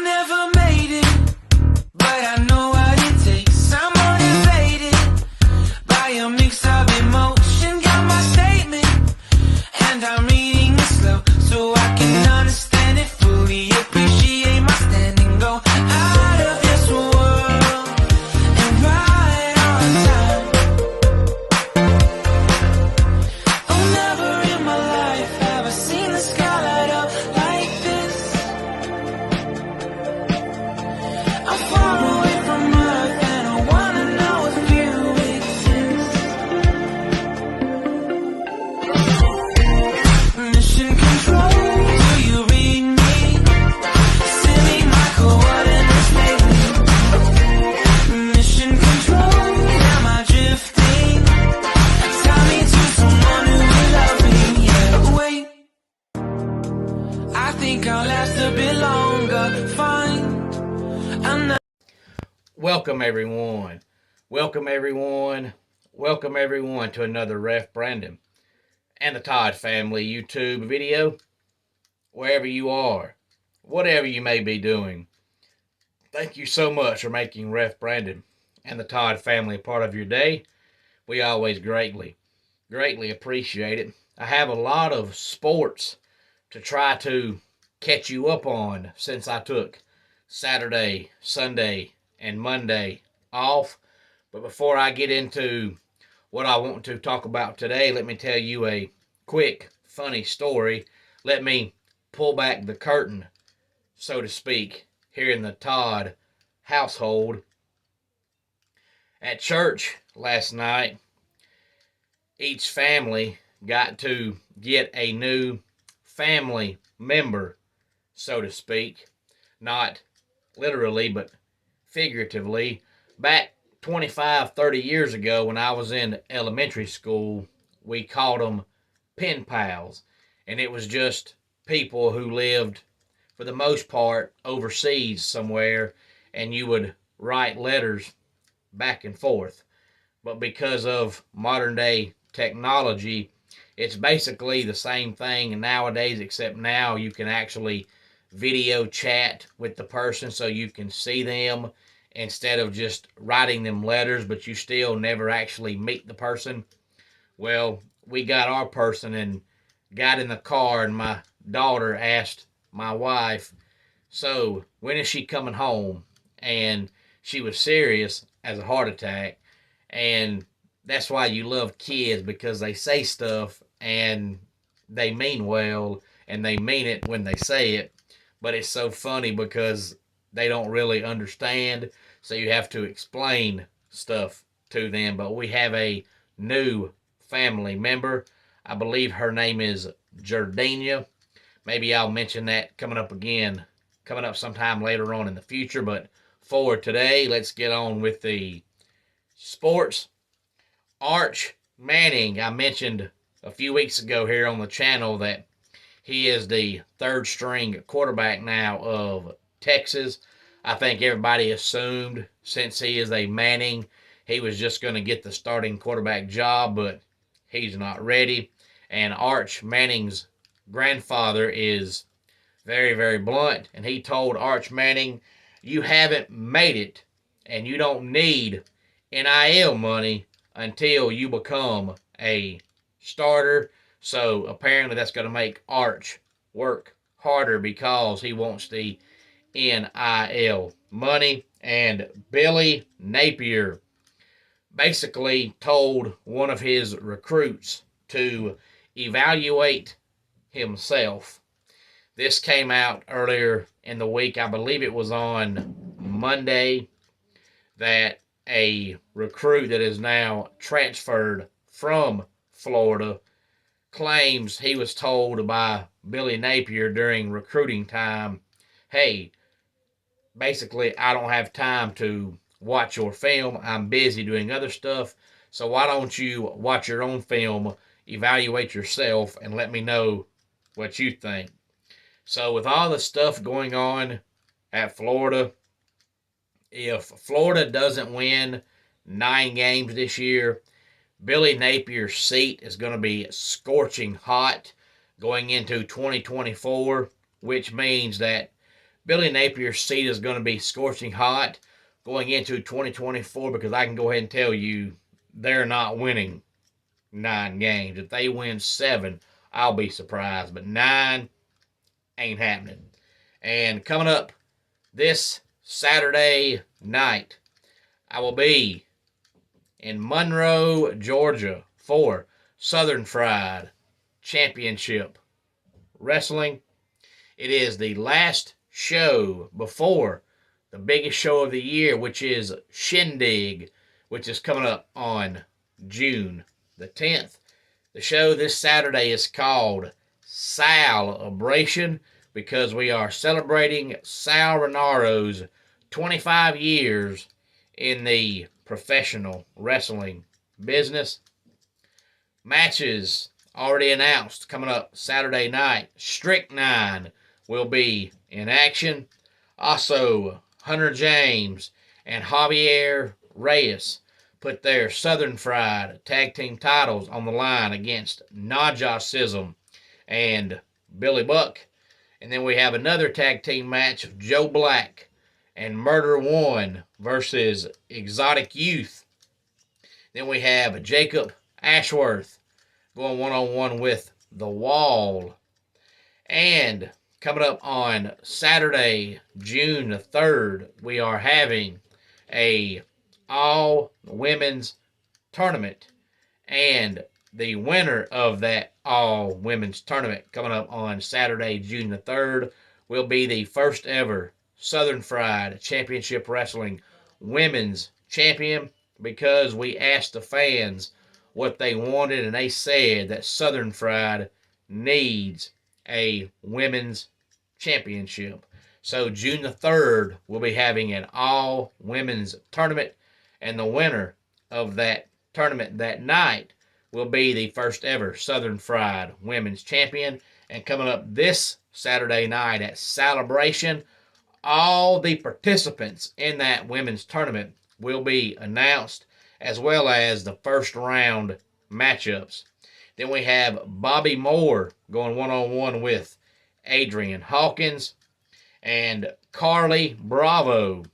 never made it, but I know what it takes. I'm motivated by a mix of emotion. Got my statement, and I'm reading it slow so I can understand it fully. Appreciate my standing, go out of this world and right on time. Oh, never in my life have I seen the sky light up like this. I'm far away from Earth and I wanna know if you exist. Mission control, do you read me? Send me my coordinates lately. Mission control, am I drifting? Tie me to someone who will love me, yeah. Wait, I think I'll last a bit longer. Fine, I'm not. Welcome everyone. Welcome everyone. Welcome everyone to another Ref Brandon and the Todd family YouTube video. Wherever you are, whatever you may be doing, thank you so much for making Ref Brandon and the Todd family a part of your day. We always greatly appreciate it. I have a lot of sports to try to catch you up on since I took Saturday, Sunday, and Monday off. But before I get into what I want to talk about today, let me tell you a quick, funny story. Let me pull back the curtain, so to speak, here in the Todd household. At church last night, each family got to get a new family member, so to speak. Not literally, but figuratively. Back 25, 30 years ago when I was in elementary school, we called them pen pals. And it was just people who lived, for the most part, overseas somewhere, and you would write letters back and forth. But because of modern day technology, it's basically the same thing nowadays, except now you can actually video chat with the person so you can see them instead of just writing them letters, but you still never actually meet the person. Well, we got our person and got in the car, and my daughter asked my wife, so when is she coming home? And she was serious as a heart attack. And that's why you love kids, because they say stuff and they mean well and they mean it when they say it. But it's so funny because they don't really understand, so you have to explain stuff to them. But we have a new family member. I believe her name is Jardina. Maybe I'll mention that coming up sometime later on in the future. But for today, let's get on with the sports. Arch Manning, I mentioned a few weeks ago here on the channel that he is the third string quarterback now of Texas. I think everybody assumed, since he is a Manning, he was just going to get the starting quarterback job, but he's not ready. And Arch Manning's grandfather is very, very blunt, and he told Arch Manning, you haven't made it, and you don't need NIL money until you become a starter. So apparently that's going to make Arch work harder because he wants the NIL money. And Billy Napier basically told one of his recruits to evaluate himself. This came out earlier in the week. I believe it was on Monday, that a recruit that is now transferred from Florida claims he was told by Billy Napier during recruiting time, hey, basically, I don't have time to watch your film. I'm busy doing other stuff. So why don't you watch your own film, evaluate yourself, and let me know what you think. So with all the stuff going on at Florida, if Florida doesn't win 9 games this year, Billy Napier's seat is going to be scorching hot going into 2024, which means that Billy Napier's seat is going to be scorching hot going into 2024 because I can go ahead and tell you they're not winning 9 games. If they win 7, I'll be surprised. But 9 ain't happening. And coming up this Saturday night, I will be in Monroe, Georgia for Southern Fried Championship Wrestling. It is the last show before the biggest show of the year, which is Shindig, which is coming up on June the 10th. The show this Saturday is called Salabration because we are celebrating Sal Rinaro's 25 years in the professional wrestling business. Matches already announced coming up Saturday night. Strychnine will be in action. Also, Hunter James and Javier Reyes put their Southern Fried tag team titles on the line against Najasism and Billy Buck. And then we have another tag team match of Joe Black and Murder One versus Exotic Youth. Then we have Jacob Ashworth going one-on-one with The Wall. And coming up on Saturday, June the 3rd, we are having a all-women's tournament. And the winner of that all-women's tournament coming up on Saturday, June the 3rd, will be the first ever Southern Fried Championship Wrestling Women's Champion because we asked the fans what they wanted, and they said that Southern Fried needs a women's championship. So June the 3rd, we'll be having an all-women's tournament, and the winner of that tournament that night will be the first ever Southern Fried Women's Champion. And coming up this Saturday night at Salabration, all the participants in that women's tournament will be announced, as well as the first round matchups. Then we have Bobby Moore going one-on-one with Adrian Hawkins, and Carly Bravo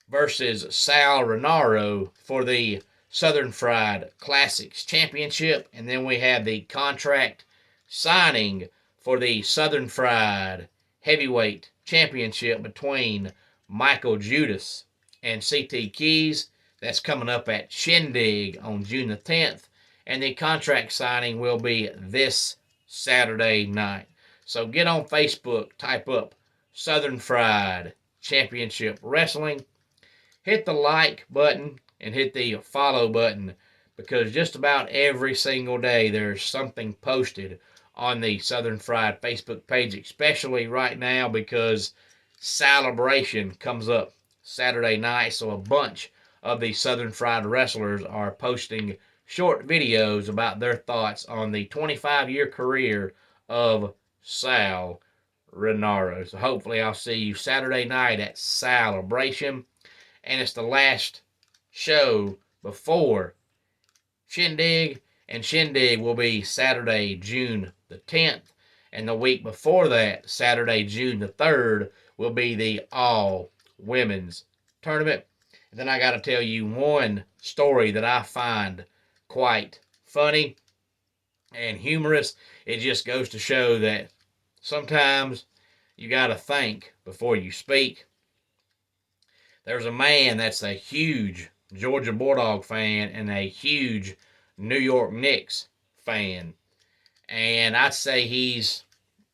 versus Sal Rinaro for the Southern Fried Classics Championship. And then we have the contract signing for the Southern Fried Heavyweight Championship between Michael Judas and CT Keys. That's coming up at Shindig on June the 10th. And the contract signing will be this Saturday night. So get on Facebook, type up Southern Fried Championship Wrestling. Hit the like button and hit the follow button because just about every single day there's something posted on the Southern Fried Facebook page, especially right now because Salabration comes up Saturday night. So a bunch of the Southern Fried wrestlers are posting short videos about their thoughts on the 25-year career of Sal Rinaro. So hopefully I'll see you Saturday night at Salabration. And it's the last show before Shindig. And Shindig will be Saturday, June the 10th. And the week before that, Saturday, June the 3rd, will be the all-women's tournament. And then I got to tell you one story that I find quite funny and humorous. It just goes to show that sometimes you got to think before you speak. There's a man that's a huge Georgia Bulldog fan and a huge New York Knicks fan. And I'd say he's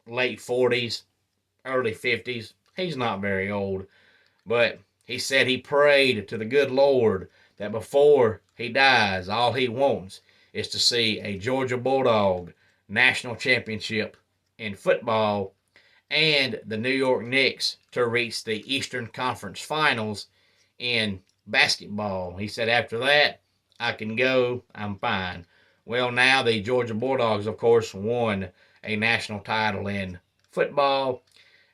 late 40s, early 50s. He's not very old. But he said he prayed to the good Lord that before he dies, all he wants is to see a Georgia Bulldog national championship in football and the New York Knicks to reach the Eastern Conference Finals in basketball. He said, after that, I can go, I'm fine. Well, now the Georgia Bulldogs, of course, won a national title in football,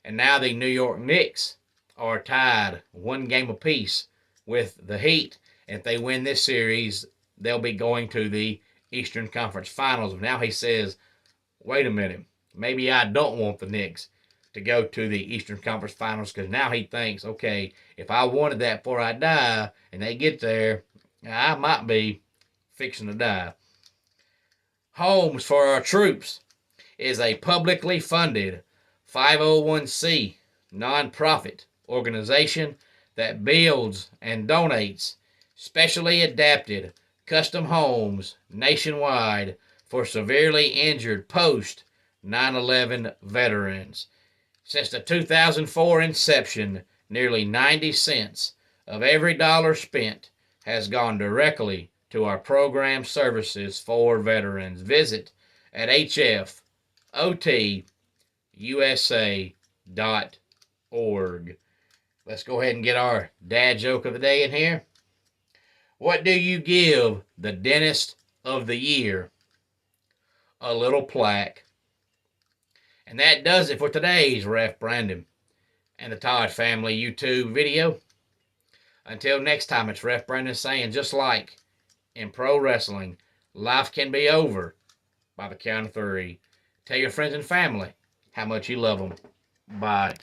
and now the New York Knicks are tied 1 game apiece with the Heat. If they win this series, they'll be going to the Eastern Conference Finals. Now he says, wait a minute, maybe I don't want the Knicks to go to the Eastern Conference Finals, because now he thinks, okay, if I wanted that before I die and they get there, I might be fixing to die. Homes for Our Troops is a publicly funded 501c nonprofit organization that builds and donates specially adapted custom homes nationwide for severely injured post 9/11 veterans. Since the 2004 inception, nearly 90 cents of every dollar spent has gone directly to our program services for veterans. Visit at hfotusa.org. Let's go ahead and get our dad joke of the day in here. What do you give the dentist of the year? A little plaque. And that does it for today's Ref Brandon and the Todd Family YouTube video. Until next time, it's Ref Brandon saying, just like in pro wrestling, life can be over by the count of 3. Tell your friends and family how much you love them. Bye.